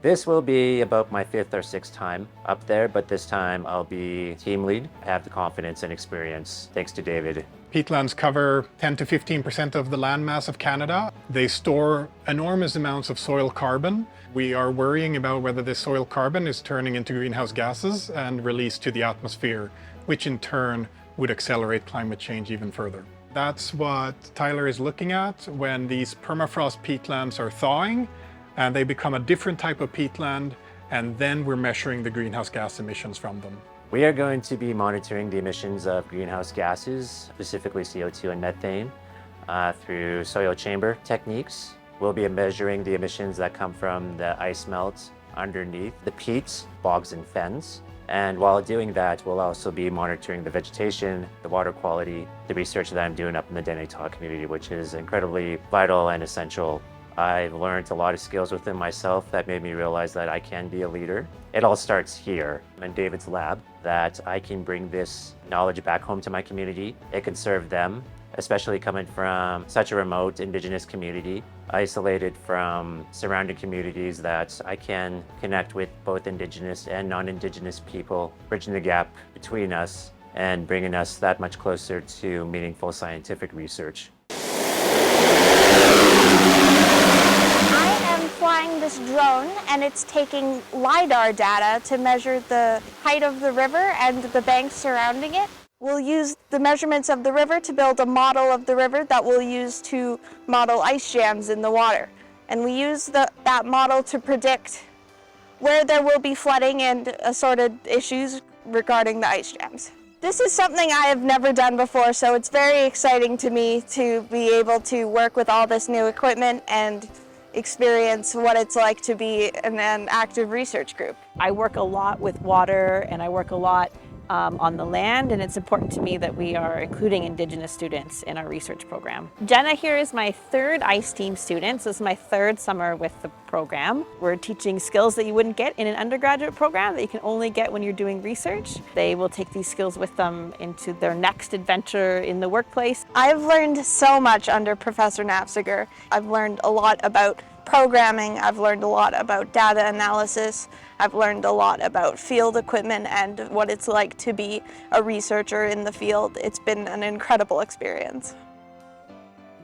This will be about my 5th or 6th time up there, but this time I'll be team lead. I have the confidence and experience, thanks to David. Peatlands cover 10 to 15% of the landmass of Canada. They store enormous amounts of soil carbon. We are worrying about whether this soil carbon is turning into greenhouse gases and released to the atmosphere, which in turn would accelerate climate change even further. That's what Tyler is looking at when these permafrost peatlands are thawing and they become a different type of peatland, and then we're measuring the greenhouse gas emissions from them. We are going to be monitoring the emissions of greenhouse gases, specifically CO2 and methane, through soil chamber techniques. We'll be measuring the emissions that come from the ice melt underneath the peats, bogs, and fens. And while doing that, we'll also be monitoring the vegetation, the water quality, the research that I'm doing up in the Denetah community, which is incredibly vital and essential. I've learned a lot of skills within myself that made me realize that I can be a leader. It all starts here in David's lab, that I can bring this knowledge back home to my community. It can serve them, especially coming from such a remote Indigenous community, isolated from surrounding communities, that I can connect with both Indigenous and non-Indigenous people, bridging the gap between us and bringing us that much closer to meaningful scientific research. Flying this drone, and it's taking LiDAR data to measure the height of the river and the banks surrounding it. We'll use the measurements of the river to build a model of the river that we'll use to model ice jams in the water. And we use that model to predict where there will be flooding and assorted issues regarding the ice jams. This is something I have never done before, so it's very exciting to me to be able to work with all this new equipment and experience what it's like to be in an active research group. I work a lot with water, and I work a lot on the land, and it's important to me that we are including Indigenous students in our research program. Jenna here is my 3rd ICE team student, so this is my 3rd summer with the program. We're teaching skills that you wouldn't get in an undergraduate program that you can only get when you're doing research. They will take these skills with them into their next adventure in the workplace. I've learned so much under Professor Knapziger. I've learned a lot about programming, I've learned a lot about data analysis, I've learned a lot about field equipment and what it's like to be a researcher in the field. It's been an incredible experience.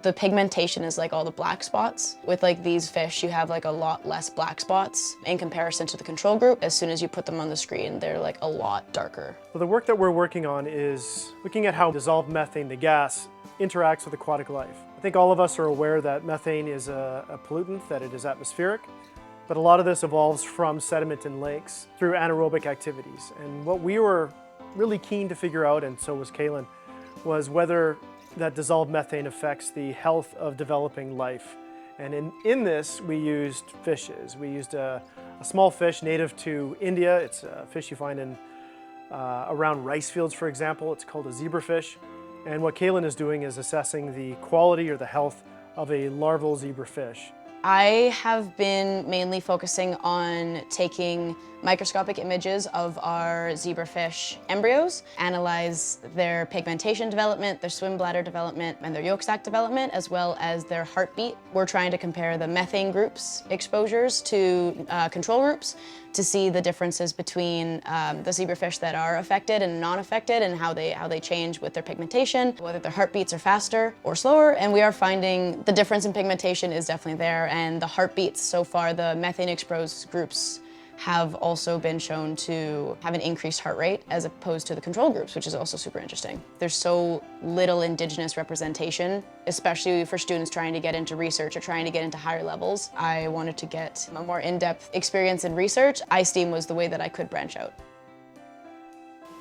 The pigmentation is like all the black spots. With like these fish, you have like a lot less black spots in comparison to the control group. As soon as you put them on the screen, they're like a lot darker. So the work that we're working on is looking at how dissolved methane, the gas, interacts with aquatic life. I think all of us are aware that methane is a pollutant, that it is atmospheric, but a lot of this evolves from sediment in lakes through anaerobic activities. And what we were really keen to figure out, and so was Kaylin, was whether that dissolved methane affects the health of developing life. And in this, we used fishes. We used a small fish native to India. It's a fish you find in around rice fields, for example. It's called a zebrafish. And what Kaylin is doing is assessing the quality or the health of a larval zebrafish. I have been mainly focusing on taking microscopic images of our zebrafish embryos, analyze their pigmentation development, their swim bladder development, and their yolk sac development, as well as their heartbeat. We're trying to compare the methane groups exposures to control groups to see the differences between the zebrafish that are affected and non-affected, and how they change with their pigmentation, whether their heartbeats are faster or slower. And we are finding the difference in pigmentation is definitely there, and the heartbeats so far, the methane exposed groups have also been shown to have an increased heart rate as opposed to the control groups, which is also super interesting. There's so little Indigenous representation, especially for students trying to get into research or trying to get into higher levels. I wanted to get a more in-depth experience in research. iSteam was the way that I could branch out.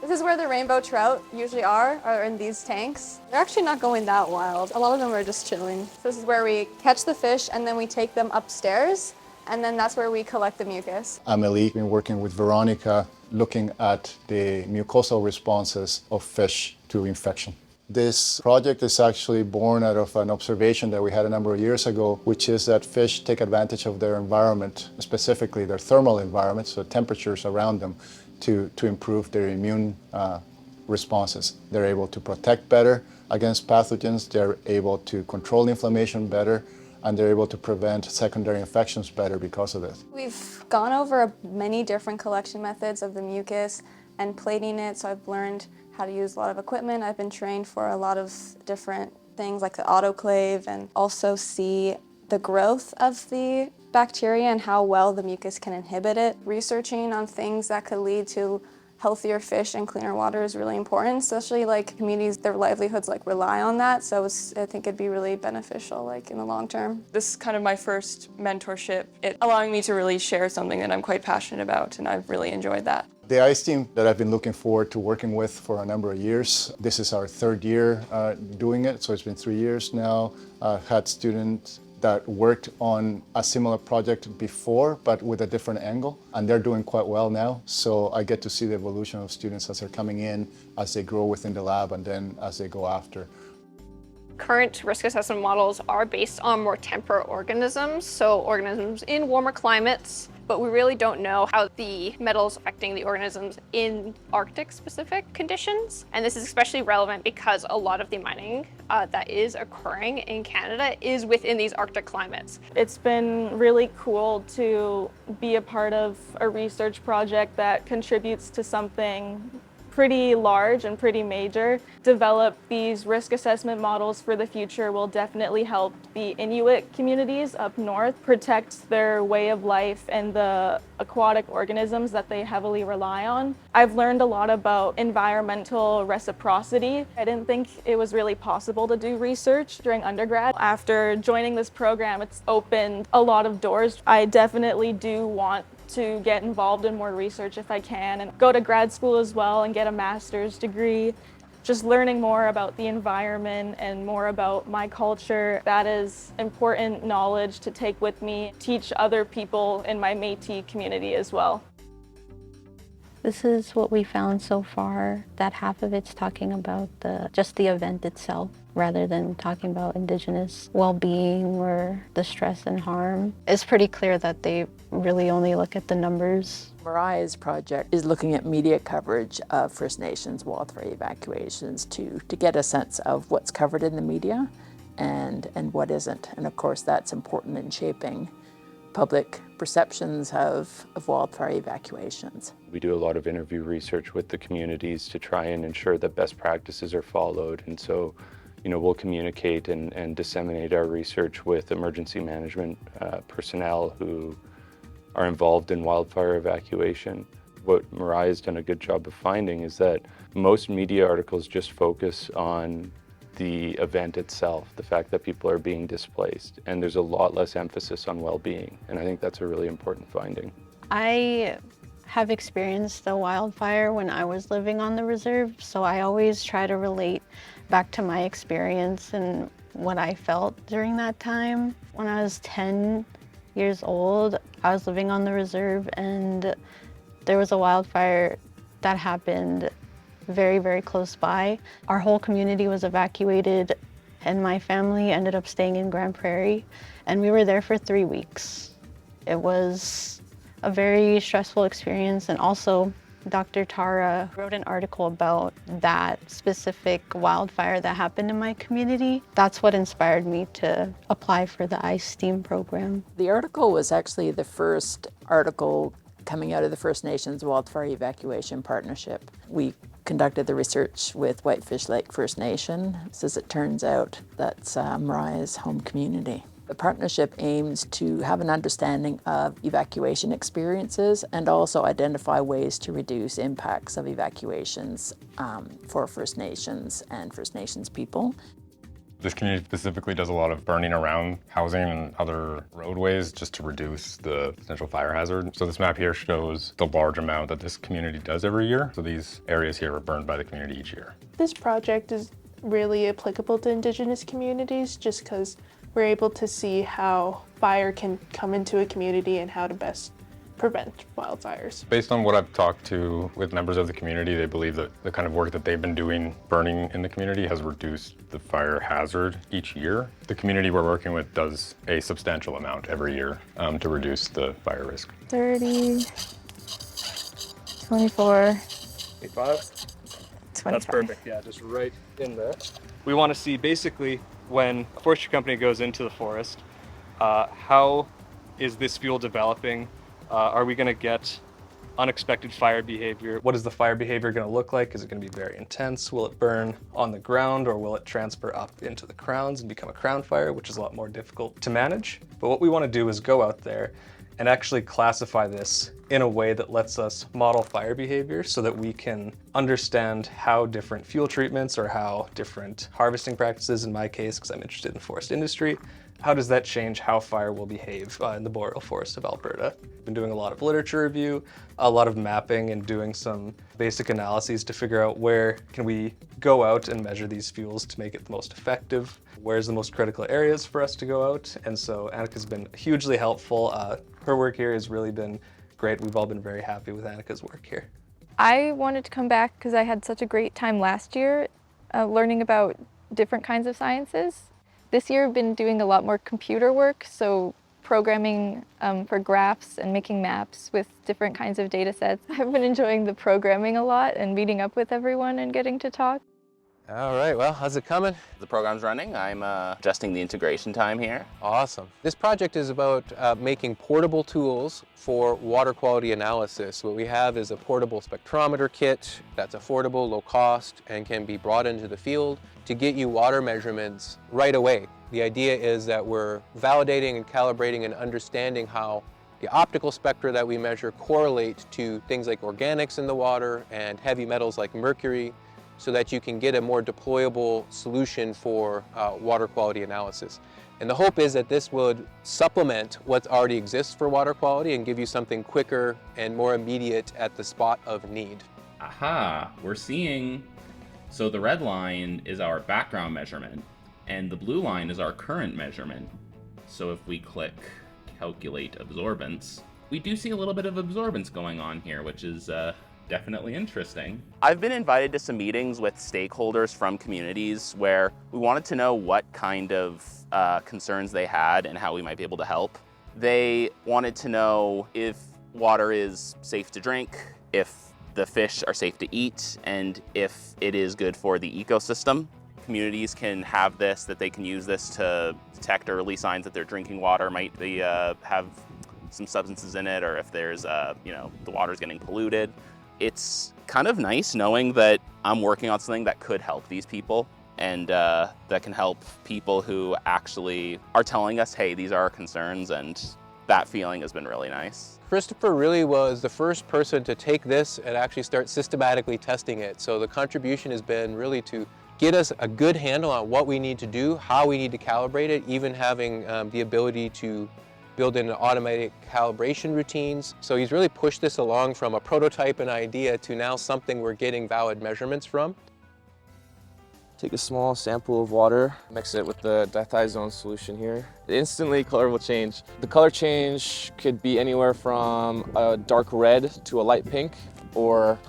This is where the rainbow trout usually are in these tanks. They're actually not going that wild. A lot of them are just chilling. So this is where we catch the fish and then we take them upstairs, and then that's where we collect the mucus. Amelie, been working with Veronica, looking at the mucosal responses of fish to infection. This project is actually born out of an observation that we had a number of years ago, which is that fish take advantage of their environment, specifically their thermal environment, so temperatures around them, to improve their immune responses. They're able to protect better against pathogens, they're able to control inflammation better, and they're able to prevent secondary infections better because of it. We've gone over many different collection methods of the mucus and plating it, so I've learned how to use a lot of equipment. I've been trained for a lot of different things like the autoclave, and also see the growth of the bacteria and how well the mucus can inhibit it. Researching on things that could lead to healthier fish and cleaner water is really important, especially like communities, their livelihoods like rely on that. So I think it'd be really beneficial like in the long term. This is kind of my first mentorship. It's allowing me to really share something that I'm quite passionate about, and I've really enjoyed that. The ICE team that I've been looking forward to working with for a number of years. This is our third year doing it, so it's been 3 years now. Had students that worked on a similar project before, but with a different angle, and they're doing quite well now. So I get to see the evolution of students as they're coming in, as they grow within the lab, and then as they go after. Current risk assessment models are based on more temperate organisms, so organisms in warmer climates, but we really don't know how the metal is affecting the organisms in Arctic specific conditions. And this is especially relevant because a lot of the mining that is occurring in Canada is within these Arctic climates. It's been really cool to be a part of a research project that contributes to something pretty large and pretty major. Develop these risk assessment models for the future will definitely help the Inuit communities up north protect their way of life and the aquatic organisms that they heavily rely on. I've learned a lot about environmental reciprocity. I didn't think it was really possible to do research during undergrad. After joining this program, it's opened a lot of doors. I definitely do want to get involved in more research if I can, and go to grad school as well and get a master's degree. Just learning more about the environment and more about my culture, that is important knowledge to take with me, teach other people in my Métis community as well. This is what we found so far, that half of it's talking about just the event itself, rather than talking about Indigenous well-being or the stress and harm. It's pretty clear that they really only look at the numbers. Mariah's project is looking at media coverage of First Nations wildfire evacuations to get a sense of what's covered in the media and what isn't. And of course that's important in shaping public perceptions of wildfire evacuations. We do a lot of interview research with the communities to try and ensure that best practices are followed. And so, we'll communicate and disseminate our research with emergency management personnel who are involved in wildfire evacuation. What Mariah's done a good job of finding is that most media articles just focus on the event itself, the fact that people are being displaced, and there's a lot less emphasis on well-being, and I think that's a really important finding. I have experienced a wildfire when I was living on the reserve, so I always try to relate back to my experience and what I felt during that time. When I was 10 years old, I was living on the reserve, and there was a wildfire that happened very, very close by. Our whole community was evacuated, and my family ended up staying in Grand Prairie, and we were there for 3 weeks. It was a very stressful experience, and also Dr. Tara wrote an article about that specific wildfire that happened in my community. That's what inspired me to apply for the ICE STEAM program. The article was actually the first article coming out of the First Nations Wildfire Evacuation Partnership. We conducted the research with Whitefish Lake First Nation. So as it turns out, that's Mariah's home community. The partnership aims to have an understanding of evacuation experiences and also identify ways to reduce impacts of evacuations for First Nations and First Nations people. This community specifically does a lot of burning around housing and other roadways just to reduce the potential fire hazard. So this map here shows the large amount that this community does every year. So these areas here are burned by the community each year. This project is really applicable to Indigenous communities just because we're able to see how fire can come into a community and how to best prevent wildfires. Based on what I've talked to with members of the community, they believe that the kind of work that they've been doing burning in the community has reduced the fire hazard each year. The community we're working with does a substantial amount every year to reduce the fire risk. 30, 24, 25. That's perfect, yeah, just right in there. We want to see basically when a forestry company goes into the forest, How is this fuel developing? Are we going to get unexpected fire behavior? What is the fire behavior going to look like? Is it going to be very intense? Will it burn on the ground, or will it transfer up into the crowns and become a crown fire, which is a lot more difficult to manage? But what we want to do is go out there and actually classify this in a way that lets us model fire behavior so that we can understand how different fuel treatments or how different harvesting practices, in my case, because I'm interested in forest industry, how does that change how fire will behave in the boreal forest of Alberta? I've been doing a lot of literature review, a lot of mapping, and doing some basic analyses to figure out where can we go out and measure these fuels to make it the most effective, where's the most critical areas for us to go out. And so Annika's been hugely helpful. Her work here has really been great. We've all been very happy with Annika's work here. I wanted to come back because I had such a great time last year learning about different kinds of sciences. This year I've been doing a lot more computer work, so programming for graphs and making maps with different kinds of data sets. I've been enjoying the programming a lot and meeting up with everyone and getting to talk. All right, well, how's it coming? The program's running. I'm adjusting the integration time here. Awesome. This project is about making portable tools for water quality analysis. What we have is a portable spectrometer kit that's affordable, low cost, and can be brought into the field to get you water measurements right away. The idea is that we're validating and calibrating and understanding how the optical spectra that we measure correlate to things like organics in the water and heavy metals like mercury, so that you can get a more deployable solution for water quality analysis. And the hope is that this would supplement what already exists for water quality and give you something quicker and more immediate at the spot of need. Aha, we're seeing, so the red line is our background measurement and the blue line is our current measurement. So if we click calculate absorbance, we do see a little bit of absorbance going on here, which is definitely interesting. I've been invited to some meetings with stakeholders from communities where we wanted to know what kind of concerns they had and how we might be able to help. They wanted to know if water is safe to drink, if the fish are safe to eat, and if it is good for the ecosystem. Communities can have this, that they can use this to detect early signs that their drinking water might be have some substances in it, or if there's the water's getting polluted. It's kind of nice knowing that I'm working on something that could help these people and that can help people who actually are telling us, hey, these are our concerns, and that feeling has been really nice. Christopher really was the first person to take this and actually start systematically testing it. So the contribution has been really to get us a good handle on what we need to do, how we need to calibrate it, even having the ability to build in automatic calibration routines. So he's really pushed this along from a prototype and idea to now something we're getting valid measurements from. Take a small sample of water, mix it with the dithiazone solution here. Instantly, color will change. The color change could be anywhere from a dark red to a light pink, or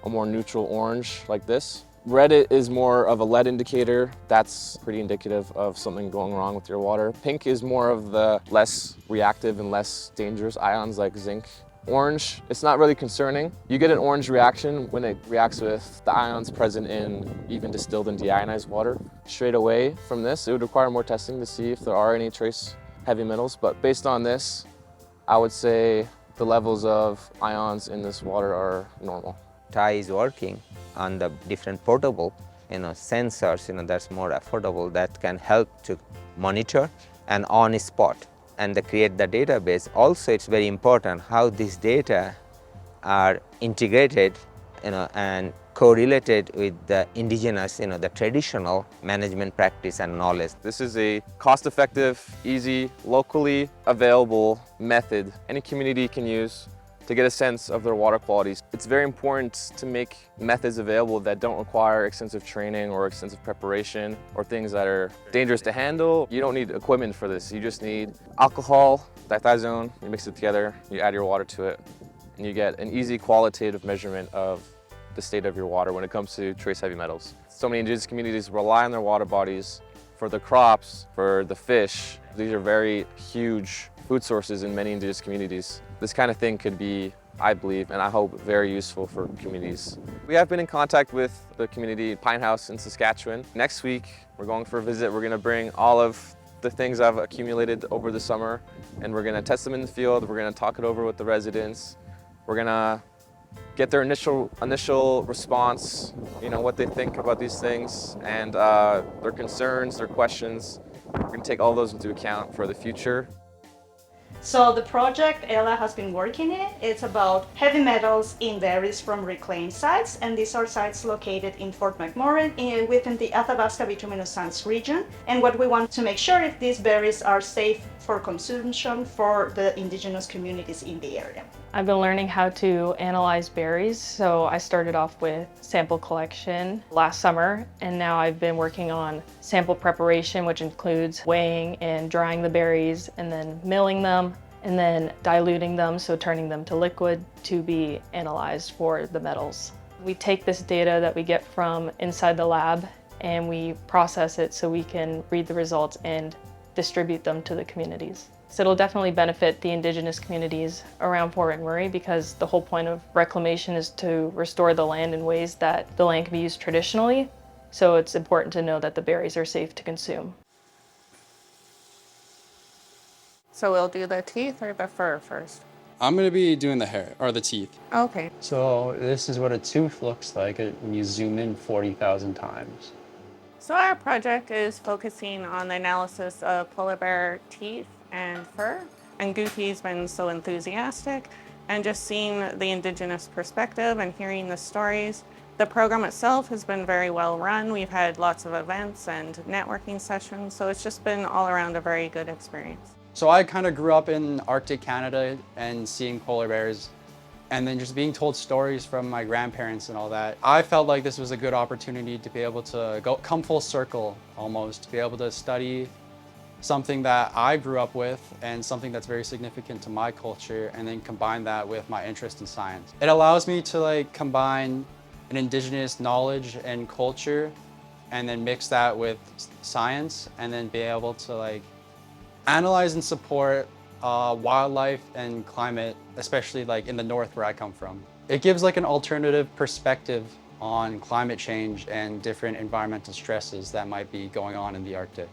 a more neutral orange like this. Red is more of a lead indicator. That's pretty indicative of something going wrong with your water. Pink is more of the less reactive and less dangerous ions like zinc. Orange, it's not really concerning. You get an orange reaction when it reacts with the ions present in even distilled and deionized water. Straight away from this, it would require more testing to see if there are any trace heavy metals, but based on this, I would say the levels of ions in this water are normal. TAI is working on the different portable sensors that's more affordable, that can help to monitor and on spot and create the database. Also, it's very important how these data are integrated and correlated with the indigenous, the traditional management practice and knowledge. This is a cost-effective, easy, locally available method any community can use to get a sense of their water qualities. It's very important to make methods available that don't require extensive training or extensive preparation or things that are dangerous to handle. You don't need equipment for this. You just need alcohol, dithiazone, you mix it together, you add your water to it, and you get an easy qualitative measurement of the state of your water when it comes to trace heavy metals. So many indigenous communities rely on their water bodies for the crops, for the fish. These are very huge food sources in many indigenous communities. This kind of thing could be, I believe, and I hope, very useful for communities. We have been in contact with the community Pine House in Saskatchewan. Next week, we're going for a visit. We're going to bring all of the things I've accumulated over the summer, and we're gonna test them in the field. We're gonna talk it over with the residents. We're gonna get their initial response, what they think about these things, and their concerns, their questions. We're gonna take all those into account for the future. So the project Ella has been working in, it's about heavy metals in berries from reclaimed sites, and these are sites located in Fort McMurray within the Athabasca bituminous sands region. And what we want to make sure is these berries are safe for consumption for the indigenous communities in the area. I've been learning how to analyze berries, so I started off with sample collection last summer, and now I've been working on sample preparation, which includes weighing and drying the berries, and then milling them, and then diluting them, so turning them to liquid to be analyzed for the metals. We take this data that we get from inside the lab and we process it so we can read the results and distribute them to the communities. So it'll definitely benefit the indigenous communities around Fort McMurray, because the whole point of reclamation is to restore the land in ways that the land can be used traditionally. So it's important to know that the berries are safe to consume. So we'll do the teeth or the fur first? I'm going to be doing the hair, or the teeth. Okay. So this is what a tooth looks like when you zoom in 40,000 times. So our project is focusing on the analysis of polar bear teeth and fur. And Goofy's been so enthusiastic, and just seeing the indigenous perspective and hearing the stories. The program itself has been very well run. We've had lots of events and networking sessions, so it's just been all around a very good experience. So I kind of grew up in Arctic Canada and seeing polar bears, and then just being told stories from my grandparents and all that. I felt like this was a good opportunity to be able to come full circle almost, to be able to study something that I grew up with and something that's very significant to my culture, and then combine that with my interest in science. It allows me to combine an indigenous knowledge and culture and then mix that with science, and then be able to analyze and support wildlife and climate, especially in the north where I come from. It gives an alternative perspective on climate change and different environmental stresses that might be going on in the Arctic.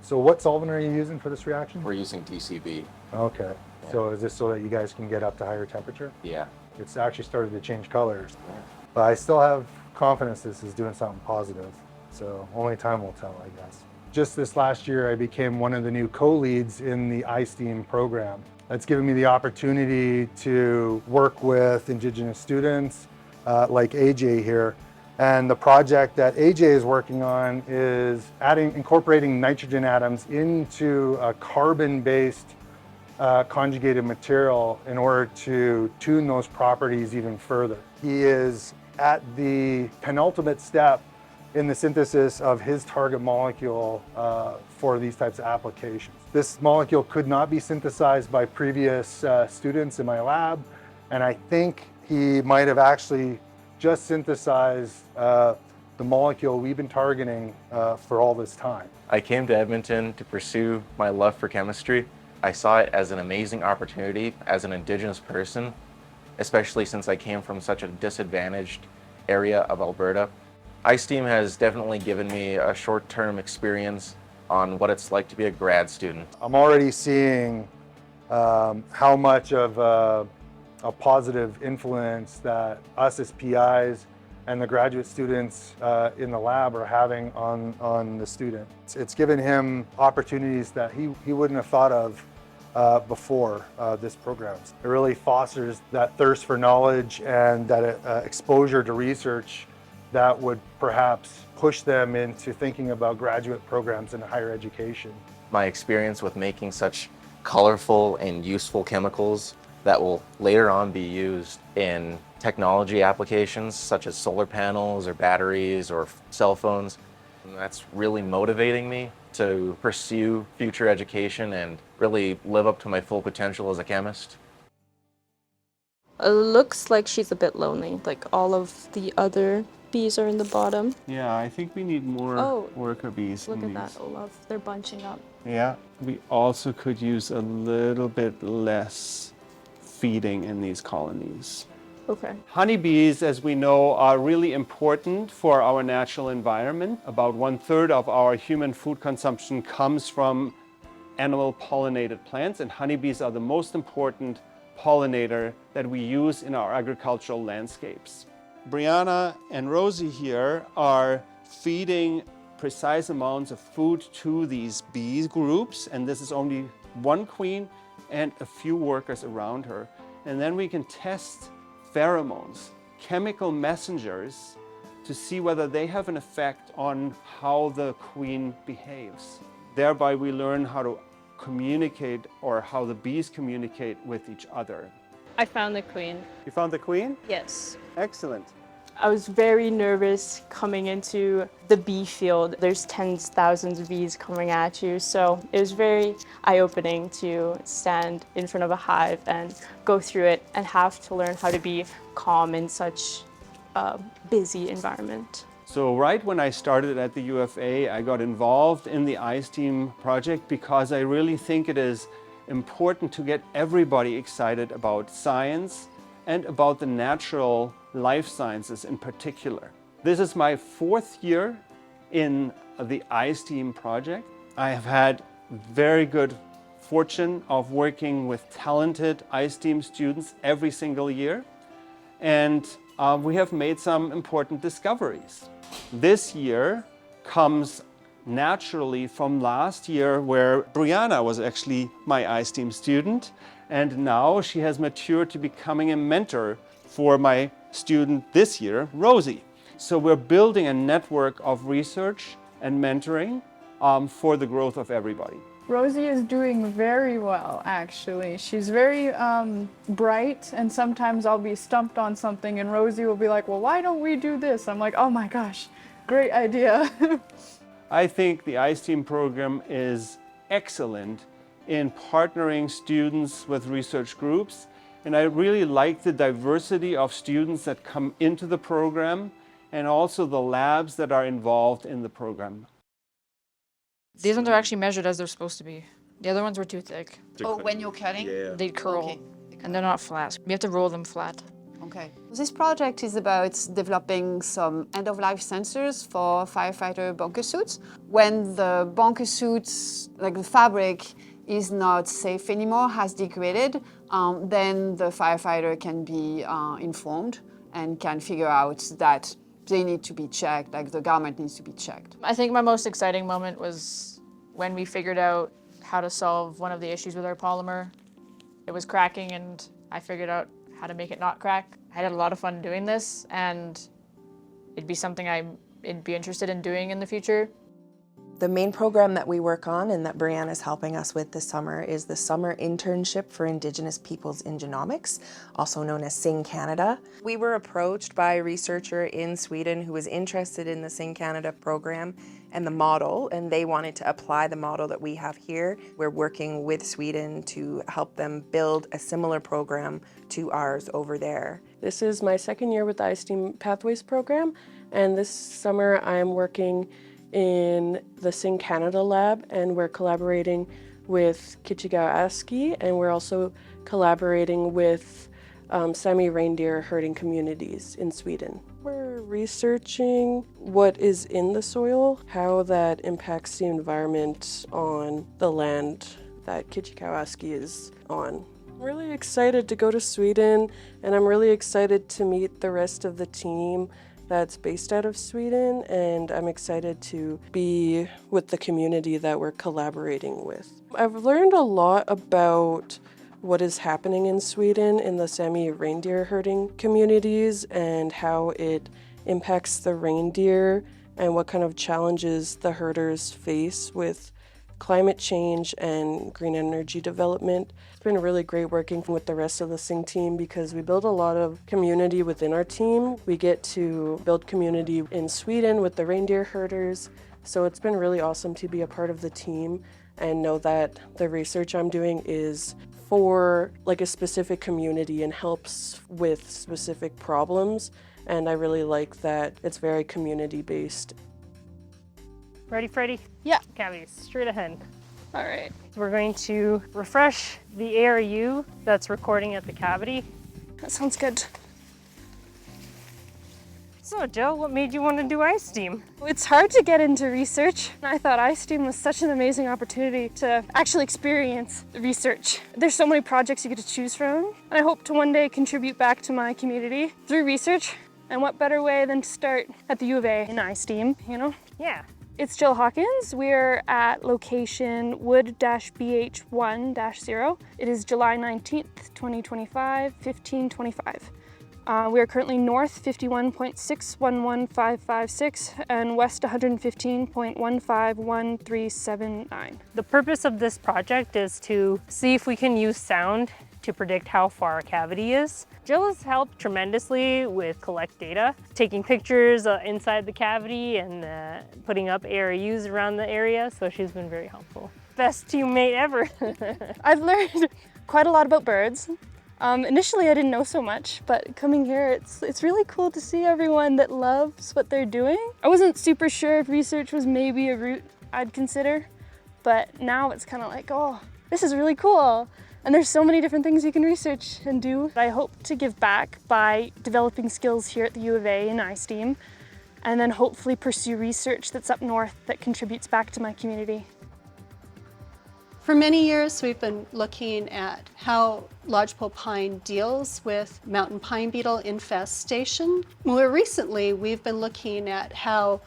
So what solvent are you using for this reaction? We're using DCB. Okay. Yeah. So is this so that you guys can get up to higher temperature? Yeah. It's actually started to change colors. Yeah. But I still have confidence this is doing something positive. So only time will tell, I guess. Just this last year, I became one of the new co-leads in the iSTEAM program. That's given me the opportunity to work with Indigenous students like AJ here. And the project that AJ is working on is incorporating nitrogen atoms into a carbon-based conjugated material in order to tune those properties even further. He is at the penultimate step in the synthesis of his target molecule for these types of applications. This molecule could not be synthesized by previous students in my lab, and I think he might have actually just synthesized the molecule we've been targeting for all this time. I came to Edmonton to pursue my love for chemistry. I saw it as an amazing opportunity as an Indigenous person, especially since I came from such a disadvantaged area of Alberta. iSTEAM has definitely given me a short-term experience on what it's like to be a grad student. I'm already seeing how much of a positive influence that us as PIs and the graduate students in the lab are having on the student. It's given him opportunities that he wouldn't have thought of before this program. It really fosters that thirst for knowledge and that exposure to research that would perhaps push them into thinking about graduate programs in higher education. My experience with making such colorful and useful chemicals that will later on be used in technology applications such as solar panels or batteries or cell phones. And that's really motivating me to pursue future education and really live up to my full potential as a chemist. It looks like she's a bit lonely, like all of the other bees are in the bottom. Yeah, I think we need more worker bees. Look at that, Olaf. They're bunching up. Yeah, we also could use a little bit less feeding in these colonies. Okay. Honeybees, as we know, are really important for our natural environment. About 1/3 of our human food consumption comes from animal pollinated plants, and honeybees are the most important pollinator that we use in our agricultural landscapes. Brianna and Rosie here are feeding precise amounts of food to these bee groups, and this is only one queen and a few workers around her. And then we can test pheromones, chemical messengers, to see whether they have an effect on how the queen behaves. Thereby we learn how to communicate, or how the bees communicate with each other. I found the queen. You found the queen? Yes. Excellent. I was very nervous coming into the bee field. There's tens, thousands of bees coming at you, so it was very eye-opening to stand in front of a hive and go through it and have to learn how to be calm in such a busy environment. So right when I started at the UFA, I got involved in the iSteam project because I really think it is important to get everybody excited about science and about the natural life sciences in particular. This is my 4th year in the iSteam project. I have had very good fortune of working with talented iSteam students every single year, and we have made some important discoveries. This year comes naturally from last year, where Brianna was actually my iSteam student, and now she has matured to becoming a mentor for my student this year, Rosie. So we're building a network of research and mentoring for the growth of everybody. Rosie is doing very well, actually. She's very bright, and sometimes I'll be stumped on something and Rosie will be like, well, why don't we do this? I'm like, oh my gosh, great idea. I think the iSteam program is excellent in partnering students with research groups, and I really like the diversity of students that come into the program and also the labs that are involved in the program. These ones are actually measured as they're supposed to be. The other ones were too thick. Oh, when you're cutting? They curl, Okay. and they're not flat. We have to roll them flat. Okay. This project is about developing some end-of-life sensors for firefighter bunker suits. When the bunker suits, like the fabric, is not safe anymore, has degraded, then the firefighter can be informed and can figure out that they need to be checked, like the garment needs to be checked. I think my most exciting moment was when we figured out how to solve one of the issues with our polymer. It was cracking, and I figured out how to make it not crack. I had a lot of fun doing this, and it'd be something I'd be interested in doing in the future. The main program that we work on and that Brianna is helping us with this summer is the Summer Internship for Indigenous Peoples in Genomics, also known as Sing Canada. We were approached by a researcher in Sweden who was interested in the Sing Canada program and the model, and they wanted to apply the model that we have here. We're working with Sweden to help them build a similar program to ours over there. This is my 2nd year with the iSteam Pathways program, and this summer I'm working in the Sing Canada lab, and we're collaborating with Kitchigawaski, and we're also collaborating with Sami reindeer herding communities in Sweden. We're researching what is in the soil, how that impacts the environment on the land that Kitchigawaski is on. I'm really excited to go to Sweden, and I'm really excited to meet the rest of the team that's based out of Sweden, and I'm excited to be with the community that we're collaborating with. I've learned a lot about what is happening in Sweden in the Sami reindeer herding communities and how it impacts the reindeer and what kind of challenges the herders face with climate change and green energy development. It's been really great working with the rest of the Sing team because we build a lot of community within our team. We get to build community in Sweden with the reindeer herders. So it's been really awesome to be a part of the team and know that the research I'm doing is for like a specific community and helps with specific problems. And I really like that it's very community-based. Ready, Freddie? Yeah. Cavities, straight ahead. All right. So we're going to refresh the ARU that's recording at the cavity. That sounds good. So, Jill, what made you want to do iSteam? It's hard to get into research. I thought iSteam was such an amazing opportunity to actually experience research. There's so many projects you get to choose from, and I hope to one day contribute back to my community through research. And what better way than to start at the U of A in iSteam, you know? Yeah. It's Jill Hawkins. We're at location Wood-BH1-0. It is July 19th, 2025, 1525. We are currently north 51.611556 and west 115.151379. The purpose of this project is to see if we can use sound to predict how far a cavity is. Jill has helped tremendously with collect data, taking pictures inside the cavity and putting up ARUs around the area, so she's been very helpful. Best teammate ever. I've learned quite a lot about birds. Initially I didn't know so much, but coming here it's really cool to see everyone that loves what they're doing. I wasn't super sure if research was maybe a route I'd consider, but now it's kind of like, oh, this is really cool. And there's so many different things you can research and do. I hope to give back by developing skills here at the U of A in iSteam, and then hopefully pursue research that's up north that contributes back to my community. For many years, we've been looking at how lodgepole pine deals with mountain pine beetle infestation. More recently, we've been looking at how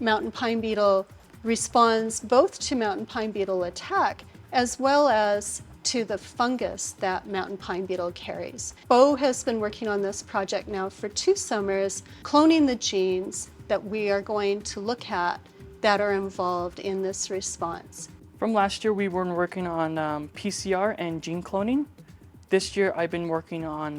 mountain pine beetle responds both to mountain pine beetle attack as well as to the fungus that mountain pine beetle carries. Bo has been working on this project now for 2 summers, cloning the genes that we are going to look at that are involved in this response. From last year, we were working on PCR and gene cloning. This year, I've been working on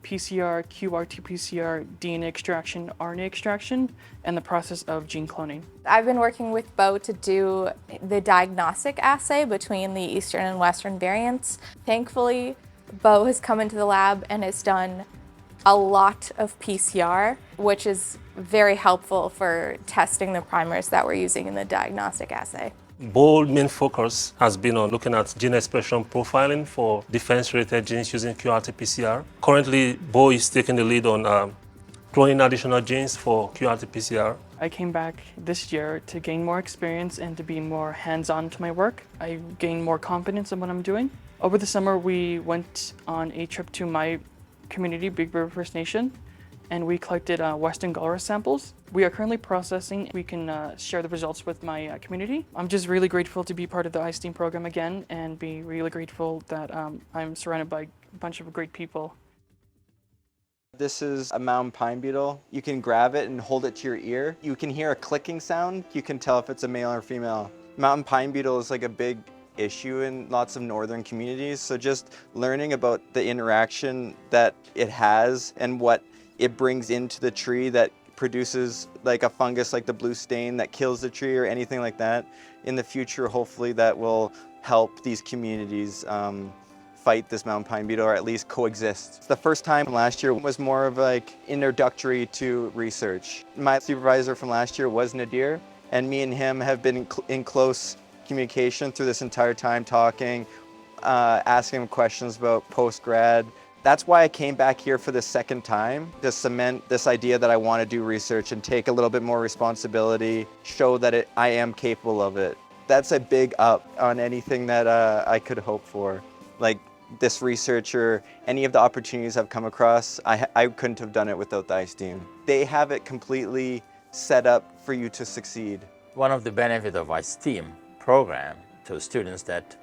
PCR, qRT-PCR, DNA extraction, RNA extraction, and the process of gene cloning. I've been working with Bo to do the diagnostic assay between the eastern and western variants. Thankfully, Bo has come into the lab and has done a lot of PCR, which is very helpful for testing the primers that we're using in the diagnostic assay. Bo's main focus has been on looking at gene expression profiling for defense-related genes using qRT-PCR. Currently, Bo is taking the lead on cloning additional genes for qRT-PCR. I came back this year to gain more experience and to be more hands-on to my work. I gained more confidence in what I'm doing. Over the summer, we went on a trip to my community, Big River First Nation, and we collected Western Gulrus samples. We are currently processing. We can share the results with my community. I'm just really grateful to be part of the iSteam program again and be really grateful that I'm surrounded by a bunch of great people. This is a mountain pine beetle. You can grab it and hold it to your ear. You can hear a clicking sound. You can tell if it's a male or female. Mountain pine beetle is like a big issue in lots of northern communities. So just learning about the interaction that it has and what it brings into the tree that produces like a fungus like the blue stain that kills the tree or anything like that. In the future, hopefully that will help these communities fight this mountain pine beetle or at least coexist. The first time last year was more of like introductory to research. My supervisor from last year was Nadir, and me and him have been in close communication through this entire time, talking, asking him questions about post-grad. That's why I came back here for the second time, to cement this idea that I want to do research and take a little bit more responsibility, show that I am capable of it. That's a big up on anything that I could hope for. Like this research or any of the opportunities I've come across, I couldn't have done it without the iSteam. They have it completely set up for you to succeed. One of the benefits of iSteam program to students that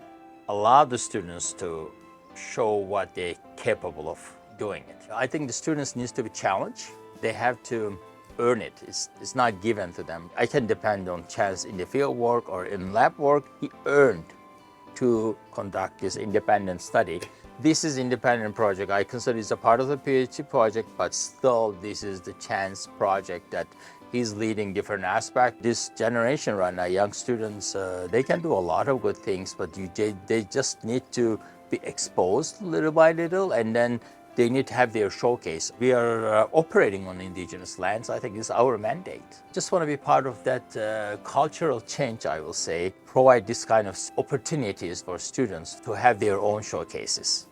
allow the students to show what they're capable of doing it. I think the students need to be challenged. They have to earn it. It's not given to them. I can depend on Chaz in the field work or in lab work. He earned to conduct this independent study. This is independent project. I consider it's a part of the PhD project, but still this is the Chaz project that he's leading different aspects. This generation right now, young students, they can do a lot of good things, but they just need to be exposed little by little, and then they need to have their showcase. We are operating on indigenous lands. I think it's our mandate. Just want to be part of that cultural change, I will say, provide this kind of opportunities for students to have their own showcases.